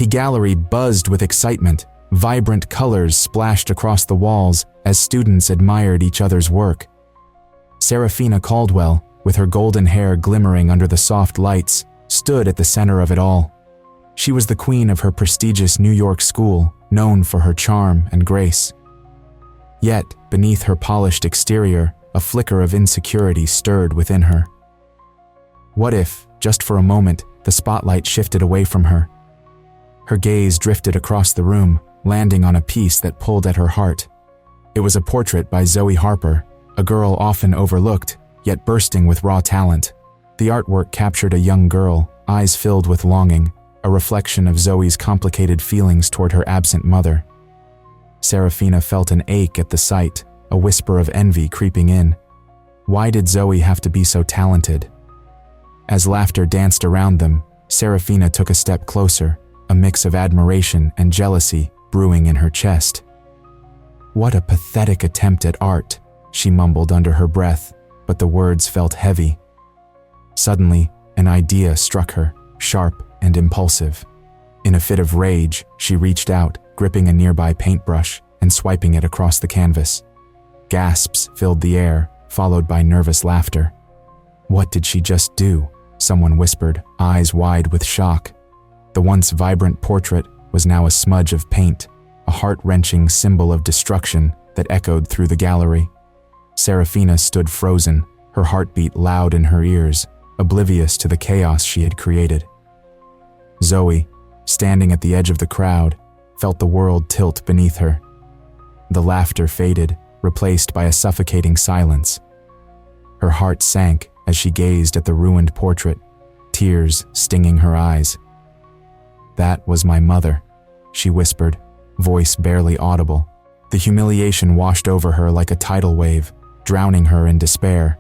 The gallery buzzed with excitement. Vibrant colors splashed across the walls as students admired each other's work. Serafina Caldwell, with her golden hair glimmering under the soft lights, stood at the center of it all. She was the queen of her prestigious New York school, known for her charm and grace. Yet, beneath her polished exterior, a flicker of insecurity stirred within her. What if, just for a moment, the spotlight shifted away from her? Her gaze drifted across the room, landing on a piece that pulled at her heart. It was a portrait by Zoe Harper, a girl often overlooked, yet bursting with raw talent. The artwork captured a young girl, eyes filled with longing, a reflection of Zoe's complicated feelings toward her absent mother. Serafina felt an ache at the sight, a whisper of envy creeping in. Why did Zoe have to be so talented? As laughter danced around them, Serafina took a step closer, a mix of admiration and jealousy brewing in her chest. "What a pathetic attempt at art," she mumbled under her breath, but the words felt heavy. Suddenly, an idea struck her, sharp and impulsive. In a fit of rage, she reached out, gripping a nearby paintbrush and swiping it across the canvas. Gasps filled the air, followed by nervous laughter. "What did she just do?" someone whispered, eyes wide with shock. The once vibrant portrait was now a smudge of paint, a heart-wrenching symbol of destruction that echoed through the gallery. Serafina stood frozen, her heartbeat loud in her ears, oblivious to the chaos she had created. Zoe, standing at the edge of the crowd, felt the world tilt beneath her. The laughter faded, replaced by a suffocating silence. Her heart sank as she gazed at the ruined portrait, tears stinging her eyes. "That was my mother," she whispered, voice barely audible. The humiliation washed over her like a tidal wave, drowning her in despair.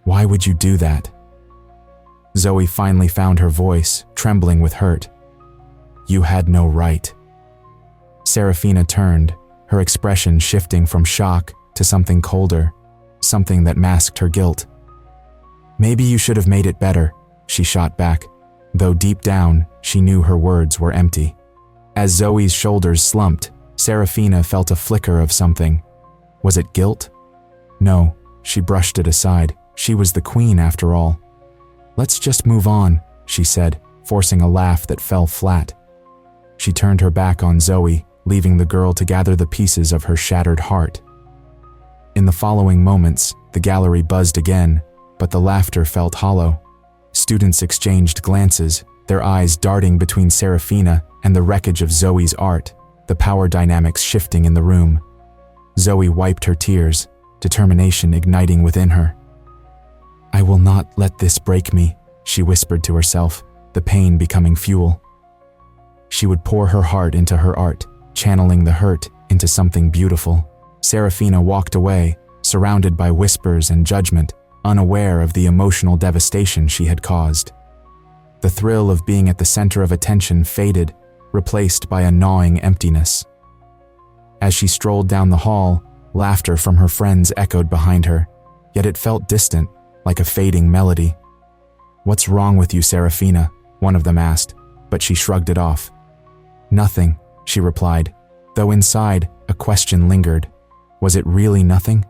"Why would you do that?" Zoe finally found her voice, trembling with hurt. "You had no right." Serafina turned, her expression shifting from shock to something colder, something that masked her guilt. "Maybe you should have made it better," she shot back, though deep down she knew her words were empty. As Zoe's shoulders slumped, Serafina felt a flicker of something. Was it guilt? No, she brushed it aside. She was the queen after all. "Let's just move on," she said, forcing a laugh that fell flat. She turned her back on Zoe, leaving the girl to gather the pieces of her shattered heart. In the following moments, the gallery buzzed again, but the laughter felt hollow. Students exchanged glances, their eyes darting between Serafina and the wreckage of Zoe's art, the power dynamics shifting in the room. Zoe wiped her tears, determination igniting within her. "I will not let this break me," she whispered to herself, the pain becoming fuel. She would pour her heart into her art, channeling the hurt into something beautiful. Serafina walked away, surrounded by whispers and judgment, unaware of the emotional devastation she had caused. The thrill of being at the center of attention faded, replaced by a gnawing emptiness. As she strolled down the hall, laughter from her friends echoed behind her, yet it felt distant, like a fading melody. "What's wrong with you, Serafina?" one of them asked, but she shrugged it off. "Nothing," she replied, though inside, a question lingered. Was it really nothing?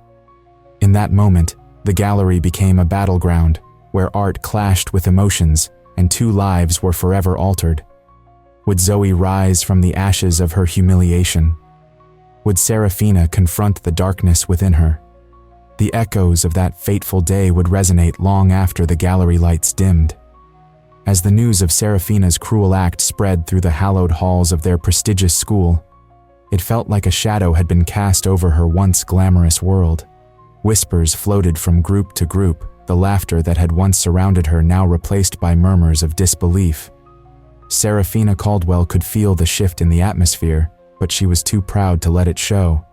In that moment, the gallery became a battleground, where art clashed with emotions, and two lives were forever altered. Would Zoe rise from the ashes of her humiliation? Would Serafina confront the darkness within her? The echoes of that fateful day would resonate long after the gallery lights dimmed. As the news of Serafina's cruel act spread through the hallowed halls of their prestigious school, it felt like a shadow had been cast over her once glamorous world. Whispers floated from group to group, the laughter that had once surrounded her now replaced by murmurs of disbelief. Serafina Caldwell could feel the shift in the atmosphere, but she was too proud to let it show.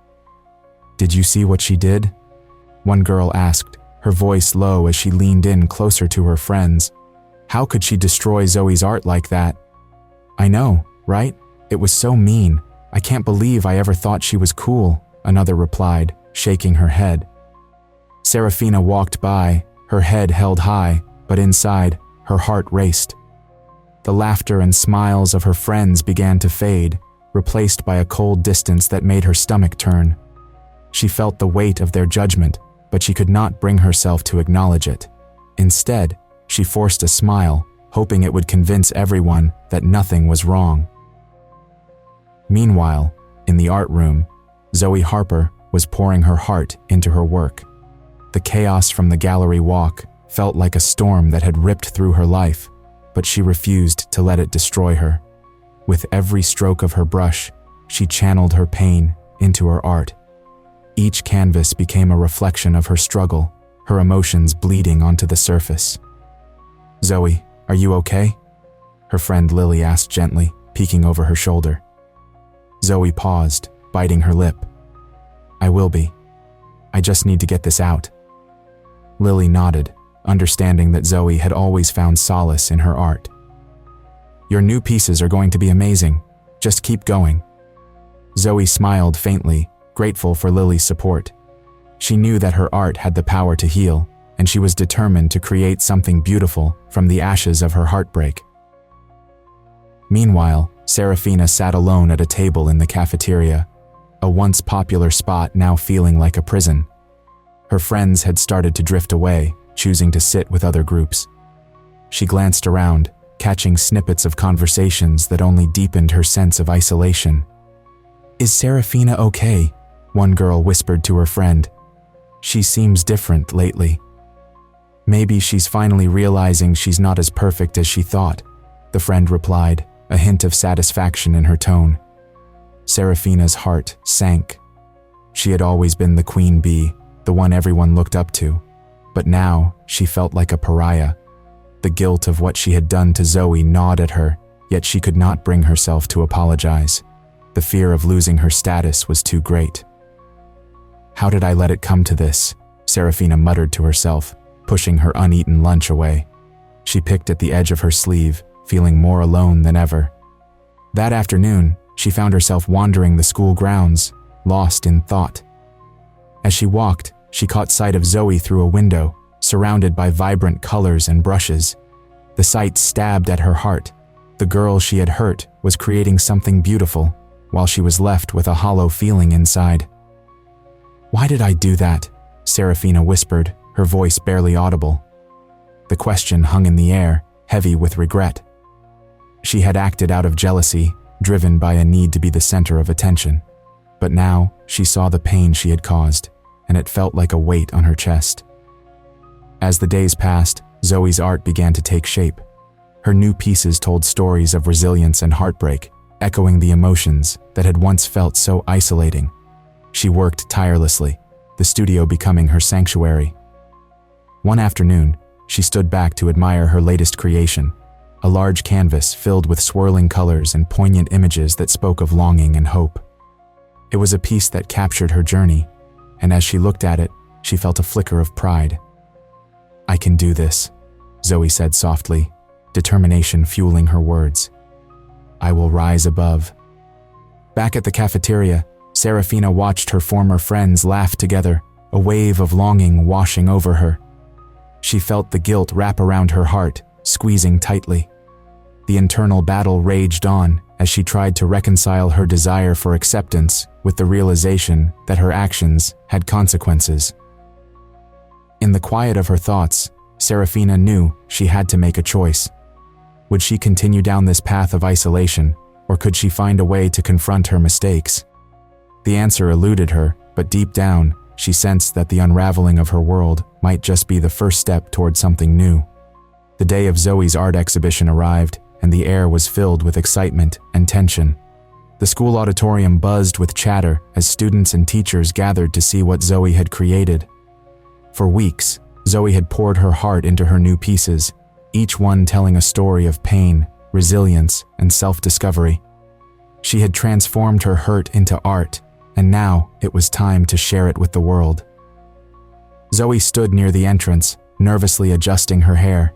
"Did you see what she did?" one girl asked, her voice low as she leaned in closer to her friends. "How could she destroy Zoe's art like that?" "I know, right? It was so mean. I can't believe I ever thought she was cool," another replied, shaking her head. Serafina walked by, her head held high, but inside, her heart raced. The laughter and smiles of her friends began to fade, replaced by a cold distance that made her stomach turn. She felt the weight of their judgment, but she could not bring herself to acknowledge it. Instead, she forced a smile, hoping it would convince everyone that nothing was wrong. Meanwhile, in the art room, Zoe Harper was pouring her heart into her work. The chaos from the gallery walk felt like a storm that had ripped through her life, but she refused to let it destroy her. With every stroke of her brush, she channeled her pain into her art. Each canvas became a reflection of her struggle, her emotions bleeding onto the surface. "Zoe, are you okay?" her friend Lily asked gently, peeking over her shoulder. Zoe paused, biting her lip. "I will be. I just need to get this out." Lily nodded, understanding that Zoe had always found solace in her art. "Your new pieces are going to be amazing. Just keep going." Zoe smiled faintly, grateful for Lily's support. She knew that her art had the power to heal, and she was determined to create something beautiful from the ashes of her heartbreak. Meanwhile, Serafina sat alone at a table in the cafeteria, a once popular spot now feeling like a prison. Her friends had started to drift away, choosing to sit with other groups. She glanced around, catching snippets of conversations that only deepened her sense of isolation. "Is Serafina okay?" one girl whispered to her friend. "She seems different lately." "Maybe she's finally realizing she's not as perfect as she thought," the friend replied, a hint of satisfaction in her tone. Serafina's heart sank. She had always been the queen bee, the one everyone looked up to, but now she felt like a pariah. The guilt of what she had done to Zoe gnawed at her, yet she could not bring herself to apologize. The fear of losing her status was too great. "How did I let it come to this?" Serafina muttered to herself, pushing her uneaten lunch away. She picked at the edge of her sleeve, feeling more alone than ever. That afternoon, she found herself wandering the school grounds, lost in thought. As she walked, she caught sight of Zoe through a window, surrounded by vibrant colors and brushes. The sight stabbed at her heart. The girl she had hurt was creating something beautiful, while she was left with a hollow feeling inside. "Why did I do that?" Serafina whispered, her voice barely audible. The question hung in the air, heavy with regret. She had acted out of jealousy, driven by a need to be the center of attention. But now she saw the pain she had caused, and it felt like a weight on her chest. As the days passed, Zoe's art began to take shape. Her new pieces told stories of resilience and heartbreak, echoing the emotions that had once felt so isolating. She worked tirelessly, the studio becoming her sanctuary. One afternoon, she stood back to admire her latest creation, a large canvas filled with swirling colors and poignant images that spoke of longing and hope. It was a piece that captured her journey, and as she looked at it, she felt a flicker of pride. "I can do this," Zoe said softly, determination fueling her words. "I will rise above." Back at the cafeteria, Serafina watched her former friends laugh together, a wave of longing washing over her. She felt the guilt wrap around her heart, squeezing tightly. The internal battle raged on as she tried to reconcile her desire for acceptance with the realization that her actions had consequences. In the quiet of her thoughts, Serafina knew she had to make a choice. Would she continue down this path of isolation, or could she find a way to confront her mistakes? The answer eluded her, but deep down, she sensed that the unraveling of her world might just be the first step toward something new. The day of Zoe's art exhibition arrived, and the air was filled with excitement and tension. The school auditorium buzzed with chatter as students and teachers gathered to see what Zoe had created. For weeks, Zoe had poured her heart into her new pieces, each one telling a story of pain, resilience, and self-discovery. She had transformed her hurt into art, and now it was time to share it with the world. Zoe stood near the entrance, nervously adjusting her hair.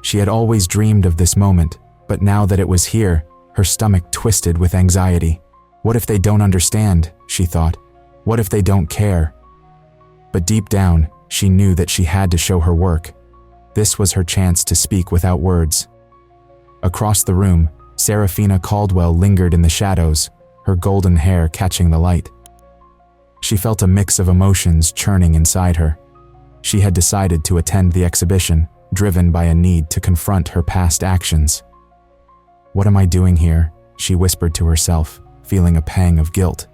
She had always dreamed of this moment, but now that it was here, her stomach twisted with anxiety. What if they don't understand, she thought. What if they don't care? But deep down, she knew that she had to show her work. This was her chance to speak without words. Across the room, Serafina Caldwell lingered in the shadows, her golden hair catching the light. She felt a mix of emotions churning inside her. She had decided to attend the exhibition, driven by a need to confront her past actions. "What am I doing here?" she whispered to herself, feeling a pang of guilt.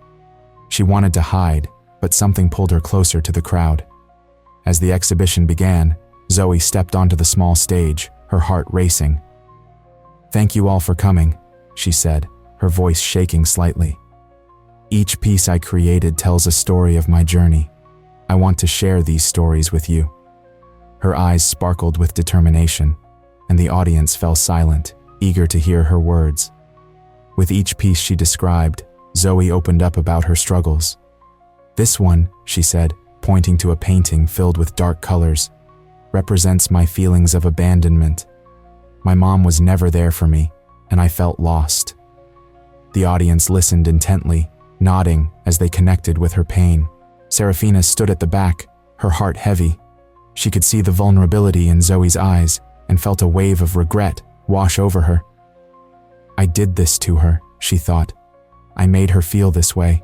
She wanted to hide, but something pulled her closer to the crowd. As the exhibition began, Zoe stepped onto the small stage, her heart racing. "Thank you all for coming," she said, her voice shaking slightly. "Each piece I created tells a story of my journey. I want to share these stories with you." Her eyes sparkled with determination, and the audience fell silent, eager to hear her words. With each piece she described, Zoe opened up about her struggles. "This one," she said, pointing to a painting filled with dark colors, "represents my feelings of abandonment. My mom was never there for me, and I felt lost." The audience listened intently, nodding as they connected with her pain. Serafina stood at the back, her heart heavy. She could see the vulnerability in Zoe's eyes and felt a wave of regret wash over her. "I did this to her," she thought. "I made her feel this way."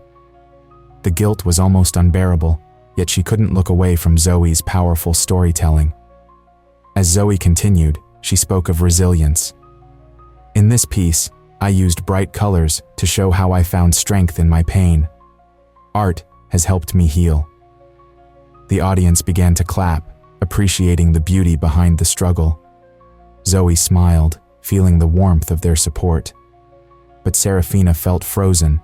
The guilt was almost unbearable, yet she couldn't look away from Zoe's powerful storytelling. As Zoe continued, she spoke of resilience. "In this piece, I used bright colors to show how I found strength in my pain. Art has helped me heal." The audience began to clap, appreciating the beauty behind the struggle. Zoe smiled, feeling the warmth of their support. But Serafina felt frozen.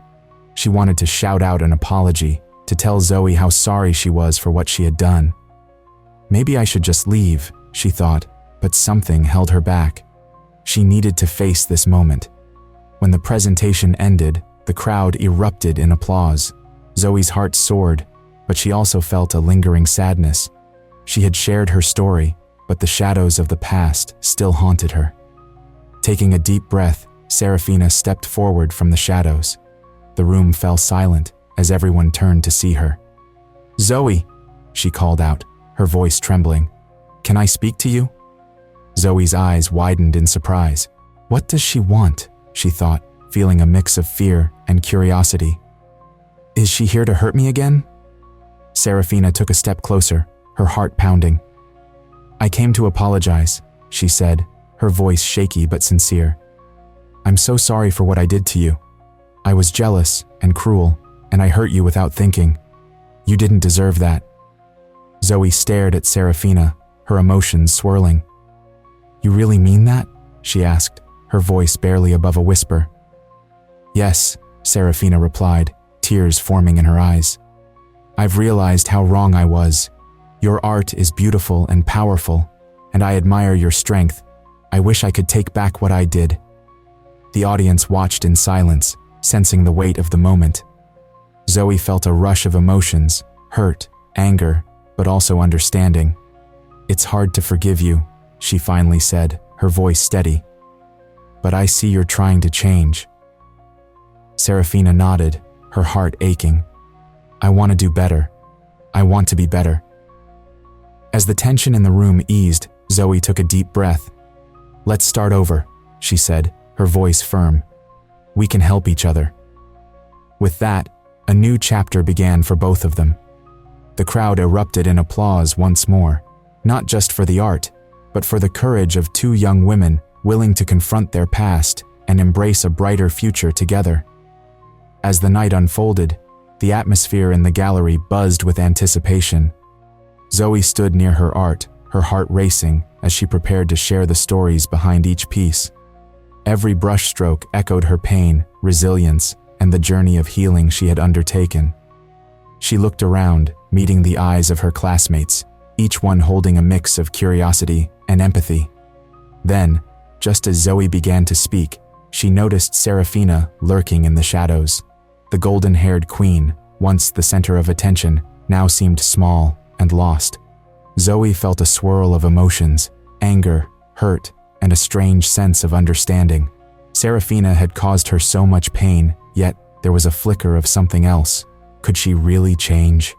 She wanted to shout out an apology, to tell Zoe how sorry she was for what she had done. "Maybe I should just leave," she thought, but something held her back. She needed to face this moment. When the presentation ended, the crowd erupted in applause. Zoe's heart soared, but she also felt a lingering sadness. She had shared her story, but the shadows of the past still haunted her. Taking a deep breath, Serafina stepped forward from the shadows. The room fell silent as everyone turned to see her. "Zoe," she called out, her voice trembling. "Can I speak to you?" Zoe's eyes widened in surprise. What does she want? She thought, feeling a mix of fear and curiosity. Is she here to hurt me again? Serafina took a step closer, her heart pounding. I came to apologize, she said, her voice shaky but sincere. I'm so sorry for what I did to you. I was jealous and cruel, and I hurt you without thinking. You didn't deserve that. Zoe stared at Serafina, her emotions swirling. You really mean that? She asked, her voice barely above a whisper. Yes, Serafina replied, tears forming in her eyes. I've realized how wrong I was. Your art is beautiful and powerful, and I admire your strength. I wish I could take back what I did. The audience watched in silence, sensing the weight of the moment. Zoe felt a rush of emotions, hurt, anger, but also understanding. It's hard to forgive you, she finally said, her voice steady. But I see you're trying to change. Serafina nodded, her heart aching. I want to do better. I want to be better. As the tension in the room eased, Zoe took a deep breath. Let's start over, she said, her voice firm. We can help each other. With that, a new chapter began for both of them. The crowd erupted in applause once more, not just for the art, but for the courage of two young women willing to confront their past and embrace a brighter future together. As the night unfolded, the atmosphere in the gallery buzzed with anticipation. Zoe stood near her art, her heart racing as she prepared to share the stories behind each piece. Every brushstroke echoed her pain, resilience, and the journey of healing she had undertaken. She looked around, meeting the eyes of her classmates, each one holding a mix of curiosity and empathy. Then, just as Zoe began to speak, she noticed Serafina lurking in the shadows. The golden-haired queen, once the center of attention, now seemed small and lost. Zoe felt a swirl of emotions, anger, hurt, and a strange sense of understanding. Serafina had caused her so much pain, yet there was a flicker of something else. Could she really change?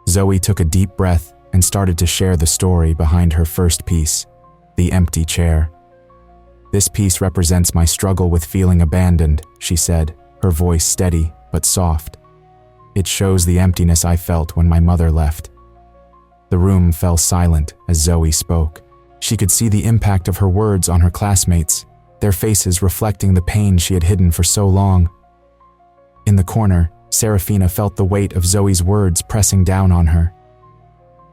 Zoe took a deep breath and started to share the story behind her first piece, The Empty Chair. This piece represents my struggle with feeling abandoned, she said, her voice steady but soft. It shows the emptiness I felt when my mother left. The room fell silent as Zoe spoke. She could see the impact of her words on her classmates, their faces reflecting the pain she had hidden for so long. In the corner, Serafina felt the weight of Zoe's words pressing down on her.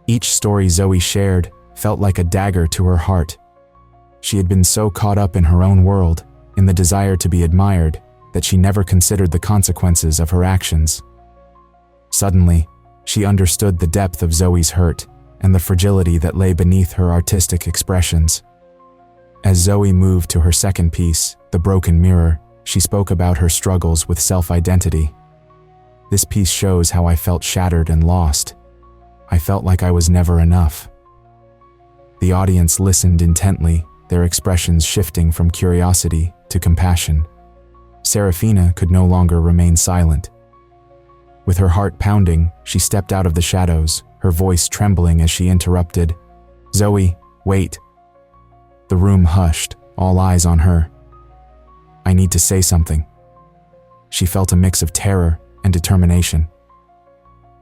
Each story Zoe shared felt like a dagger to her heart. She had been so caught up in her own world, in the desire to be admired, that she never considered the consequences of her actions. Suddenly, she understood the depth of Zoe's hurt and the fragility that lay beneath her artistic expressions. As Zoe moved to her second piece, The Broken Mirror, she spoke about her struggles with self-identity. This piece shows how I felt shattered and lost. I felt like I was never enough. The audience listened intently, their expressions shifting from curiosity to compassion. Serafina could no longer remain silent. With her heart pounding, she stepped out of the shadows, her voice trembling as she interrupted, "Zoe, wait." The room hushed, all eyes on her. "I need to say something." She felt a mix of terror and determination.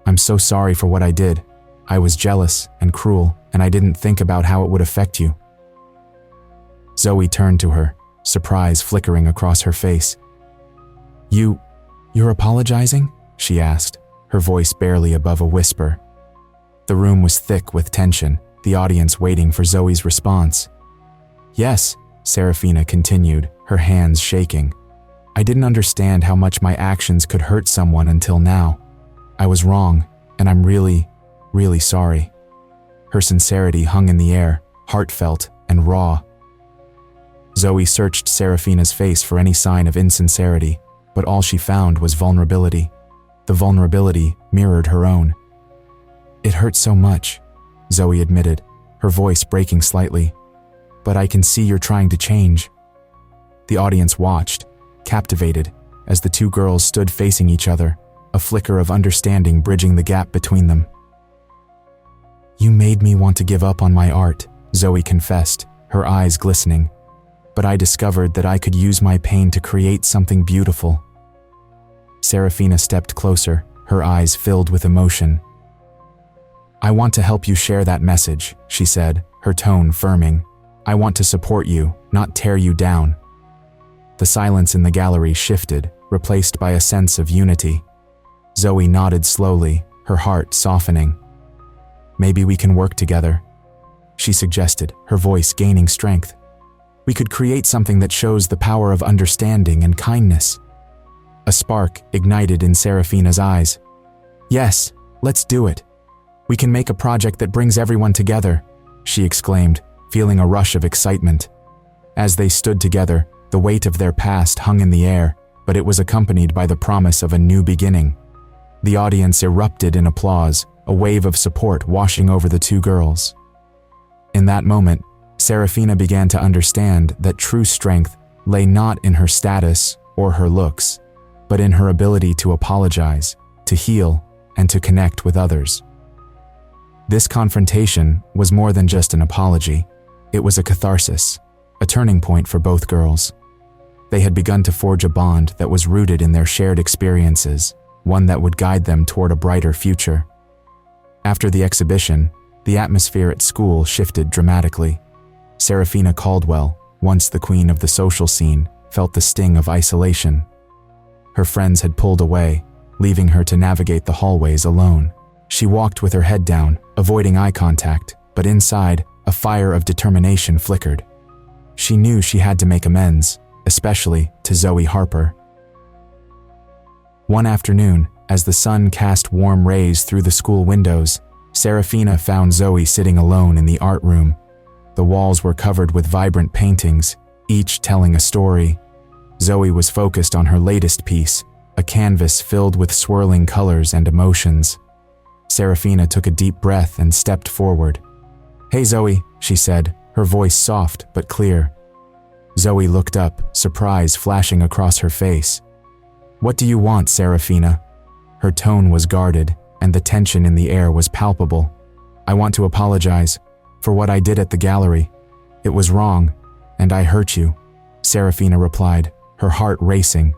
"I'm so sorry for what I did. I was jealous and cruel, and I didn't think about how it would affect you." Zoe turned to her, surprise flickering across her face. You're apologizing?" she asked, her voice barely above a whisper. The room was thick with tension, the audience waiting for Zoe's response. "Yes," Serafina continued, her hands shaking. "I didn't understand how much my actions could hurt someone until now. I was wrong, and I'm really, really sorry." Her sincerity hung in the air, heartfelt and raw. Zoe searched Serafina's face for any sign of insincerity, but all she found was vulnerability. The vulnerability mirrored her own. "It hurts so much," Zoe admitted, her voice breaking slightly. "But I can see you're trying to change." The audience watched, captivated, as the two girls stood facing each other, a flicker of understanding bridging the gap between them. "You made me want to give up on my art," Zoe confessed, her eyes glistening. "But I discovered that I could use my pain to create something beautiful." Serafina stepped closer, her eyes filled with emotion. "I want to help you share that message," she said, her tone firming. "I want to support you, not tear you down." The silence in the gallery shifted, replaced by a sense of unity. Zoe nodded slowly, her heart softening. "Maybe we can work together," she suggested, her voice gaining strength. "We could create something that shows the power of understanding and kindness." A spark ignited in Serafina's eyes. "Yes, let's do it. We can make a project that brings everyone together," she exclaimed, feeling a rush of excitement. As they stood together, the weight of their past hung in the air, but it was accompanied by the promise of a new beginning. The audience erupted in applause, a wave of support washing over the two girls. In that moment, Serafina began to understand that true strength lay not in her status or her looks, but in her ability to apologize, to heal, and to connect with others. This confrontation was more than just an apology. It was a catharsis, a turning point for both girls. They had begun to forge a bond that was rooted in their shared experiences, one that would guide them toward a brighter future. After the exhibition, the atmosphere at school shifted dramatically. Serafina Caldwell, once the queen of the social scene, felt the sting of isolation. Her friends had pulled away, leaving her to navigate the hallways alone. She walked with her head down, avoiding eye contact, but inside, a fire of determination flickered. She knew she had to make amends, especially to Zoe Harper. One afternoon, as the sun cast warm rays through the school windows, Serafina found Zoe sitting alone in the art room. The walls were covered with vibrant paintings, each telling a story. Zoe was focused on her latest piece, a canvas filled with swirling colors and emotions. Serafina took a deep breath and stepped forward. "Hey Zoe," she said, her voice soft but clear. Zoe looked up, surprise flashing across her face. "What do you want, Serafina?" Her tone was guarded, and the tension in the air was palpable. "I want to apologize for what I did at the gallery. It was wrong, and I hurt you." Serafina replied, her heart racing.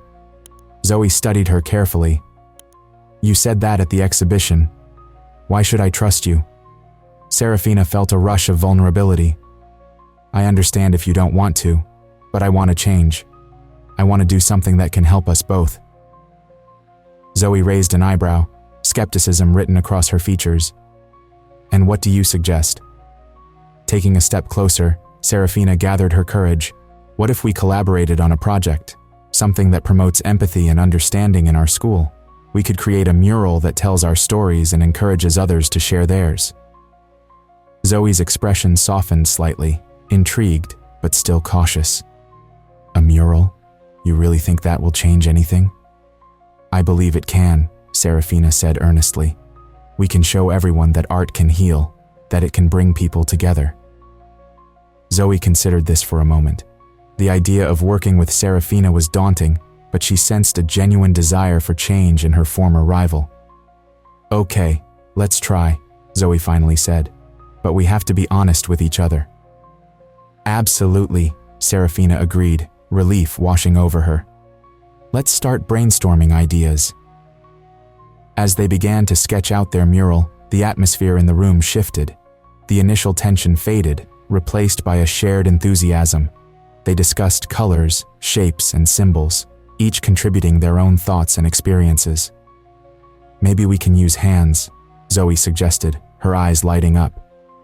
Zoe studied her carefully. You said that at the exhibition. Why should I trust you? Serafina felt a rush of vulnerability. I understand if you don't want to, but I want to change. I want to do something that can help us both. Zoe raised an eyebrow, skepticism written across her features. And what do you suggest? Taking a step closer, Serafina gathered her courage. What if we collaborated on a project? Something that promotes empathy and understanding in our school. We could create a mural that tells our stories and encourages others to share theirs. Zoe's expression softened slightly, intrigued, but still cautious. A mural? You really think that will change anything? I believe it can, Serafina said earnestly. We can show everyone that art can heal, that it can bring people together. Zoe considered this for a moment. The idea of working with Serafina was daunting, but she sensed a genuine desire for change in her former rival. Okay, let's try, Zoe finally said, but we have to be honest with each other. Absolutely, Serafina agreed, relief washing over her. Let's start brainstorming ideas. As they began to sketch out their mural, the atmosphere in the room shifted. The initial tension faded, replaced by a shared enthusiasm. They discussed colors, shapes, and symbols, each contributing their own thoughts and experiences. Maybe we can use hands, Zoe suggested, her eyes lighting up.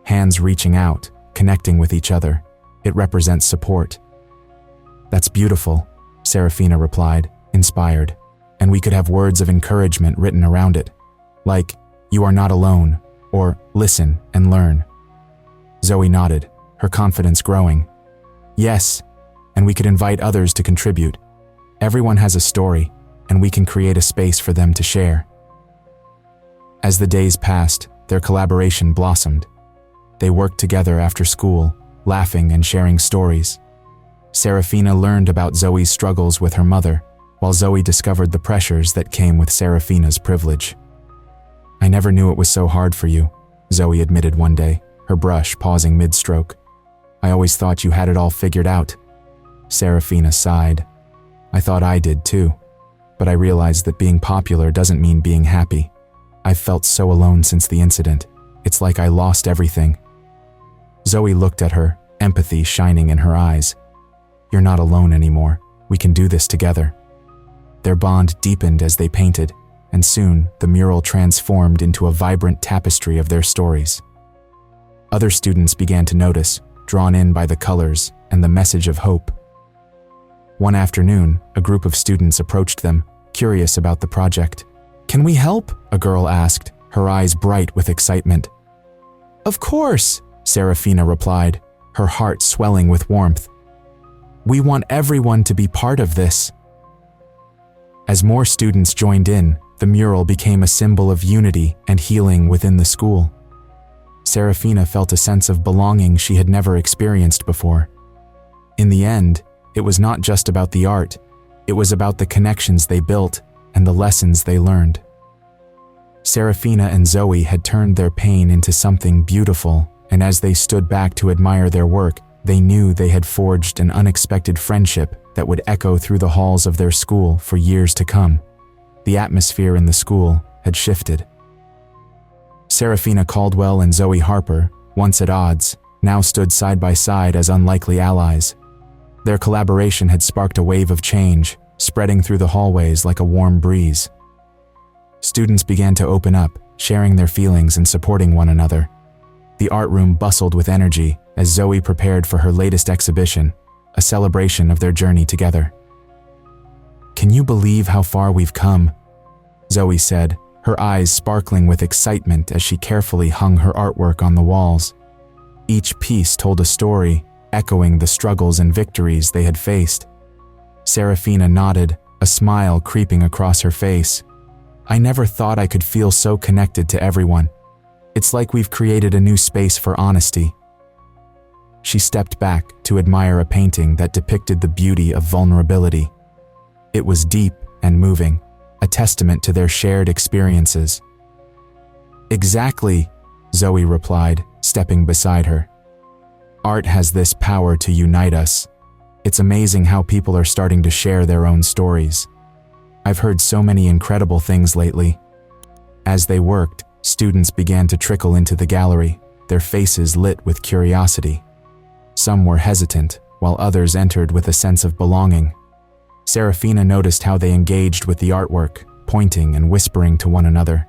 Hands reaching out, connecting with each other. It represents support. That's beautiful, Serafina replied, inspired. And we could have words of encouragement written around it, like, you are not alone, or listen and learn. Zoe nodded, her confidence growing. Yes, and we could invite others to contribute. Everyone has a story, and we can create a space for them to share. As the days passed, their collaboration blossomed. They worked together after school, laughing and sharing stories. Serafina learned about Zoe's struggles with her mother, while Zoe discovered the pressures that came with Serafina's privilege. I never knew it was so hard for you, Zoe admitted one day, her brush pausing mid-stroke. I always thought you had it all figured out. Serafina sighed. I thought I did too, but I realized that being popular doesn't mean being happy. I've felt so alone since the incident. It's like I lost everything. Zoe looked at her, empathy shining in her eyes. You're not alone anymore. We can do this together. Their bond deepened as they painted, and soon the mural transformed into a vibrant tapestry of their stories. Other students began to notice, drawn in by the colors and the message of hope. One afternoon, a group of students approached them, curious about the project. Can we help? A girl asked, her eyes bright with excitement. Of course, Serafina replied, her heart swelling with warmth. We want everyone to be part of this. As more students joined in, the mural became a symbol of unity and healing within the school. Serafina felt a sense of belonging she had never experienced before. In the end, it was not just about the art, it was about the connections they built and the lessons they learned. Serafina and Zoe had turned their pain into something beautiful, and as they stood back to admire their work, they knew they had forged an unexpected friendship that would echo through the halls of their school for years to come. The atmosphere in the school had shifted. Serafina Caldwell and Zoe Harper, once at odds, now stood side by side as unlikely allies. Their collaboration had sparked a wave of change, spreading through the hallways like a warm breeze. Students began to open up, sharing their feelings and supporting one another. The art room bustled with energy as Zoe prepared for her latest exhibition, a celebration of their journey together. Can you believe how far we've come? Zoe said, her eyes sparkling with excitement as she carefully hung her artwork on the walls. Each piece told a story, echoing the struggles and victories they had faced. Serafina nodded, a smile creeping across her face. I never thought I could feel so connected to everyone. It's like we've created a new space for honesty. She stepped back to admire a painting that depicted the beauty of vulnerability. It was deep and moving, a testament to their shared experiences. Exactly, Zoe replied, stepping beside her. Art has this power to unite us. It's amazing how people are starting to share their own stories. I've heard so many incredible things lately. As they worked, students began to trickle into the gallery, their faces lit with curiosity. Some were hesitant, while others entered with a sense of belonging. Serafina noticed how they engaged with the artwork, pointing and whispering to one another.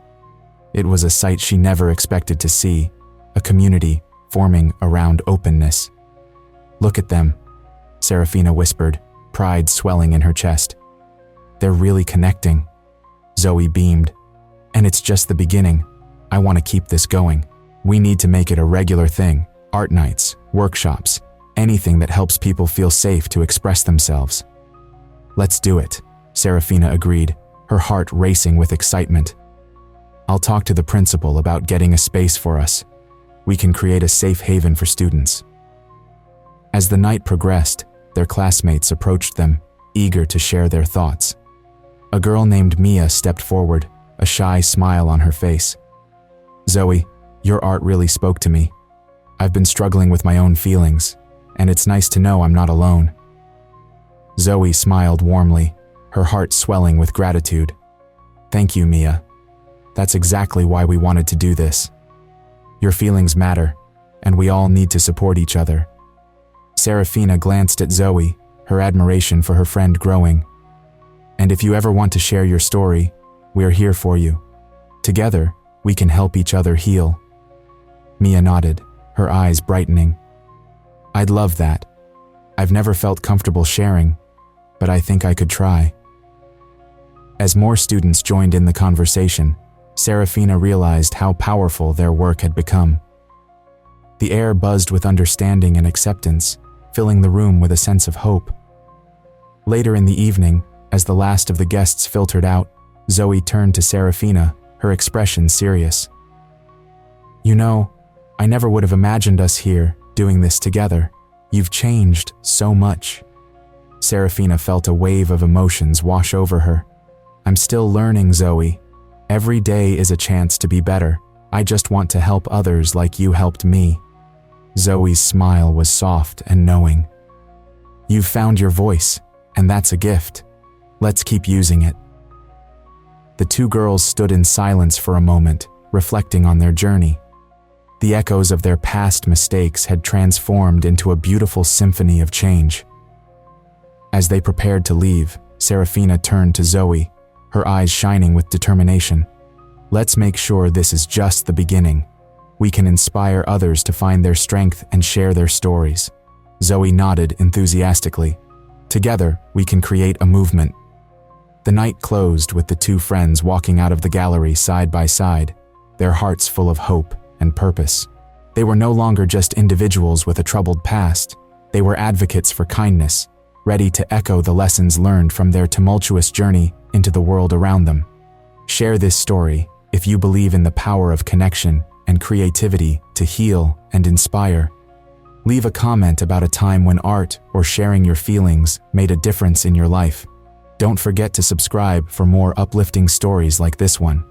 It was a sight she never expected to see, a community forming around openness. "Look at them," Serafina whispered, pride swelling in her chest. "They're really connecting." Zoe beamed. "And it's just the beginning. I want to keep this going. We need to make it a regular thing, art nights, workshops, anything that helps people feel safe to express themselves." "Let's do it," Serafina agreed, her heart racing with excitement. "I'll talk to the principal about getting a space for us. We can create a safe haven for students." As the night progressed, their classmates approached them, eager to share their thoughts. A girl named Mia stepped forward, a shy smile on her face. "Zoe, your art really spoke to me. I've been struggling with my own feelings, and it's nice to know I'm not alone." Zoe smiled warmly, her heart swelling with gratitude. "Thank you, Mia. That's exactly why we wanted to do this. Your feelings matter, and we all need to support each other." Serafina glanced at Zoe, her admiration for her friend growing. "And if you ever want to share your story, we're here for you. Together, we can help each other heal." Mia nodded, her eyes brightening. "I'd love that. I've never felt comfortable sharing, but I think I could try." As more students joined in the conversation, Serafina realized how powerful their work had become. The air buzzed with understanding and acceptance, filling the room with a sense of hope. Later in the evening, as the last of the guests filtered out, Zoe turned to Serafina, her expression serious. "You know, I never would have imagined us here, doing this together. You've changed so much." Serafina felt a wave of emotions wash over her. "I'm still learning, Zoe. Every day is a chance to be better. I just want to help others like you helped me." Zoe's smile was soft and knowing. "You've found your voice, and that's a gift. Let's keep using it." The two girls stood in silence for a moment, reflecting on their journey. The echoes of their past mistakes had transformed into a beautiful symphony of change. As they prepared to leave, Serafina turned to Zoe, her eyes shining with determination. "Let's make sure this is just the beginning. We can inspire others to find their strength and share their stories." Zoe nodded enthusiastically. "Together, we can create a movement." The night closed with the two friends walking out of the gallery side by side, their hearts full of hope and purpose. They were no longer just individuals with a troubled past. They were advocates for kindness, ready to echo the lessons learned from their tumultuous journey into the world around them. Share this story if you believe in the power of connection and creativity to heal and inspire. Leave a comment about a time when art or sharing your feelings made a difference in your life. Don't forget to subscribe for more uplifting stories like this one.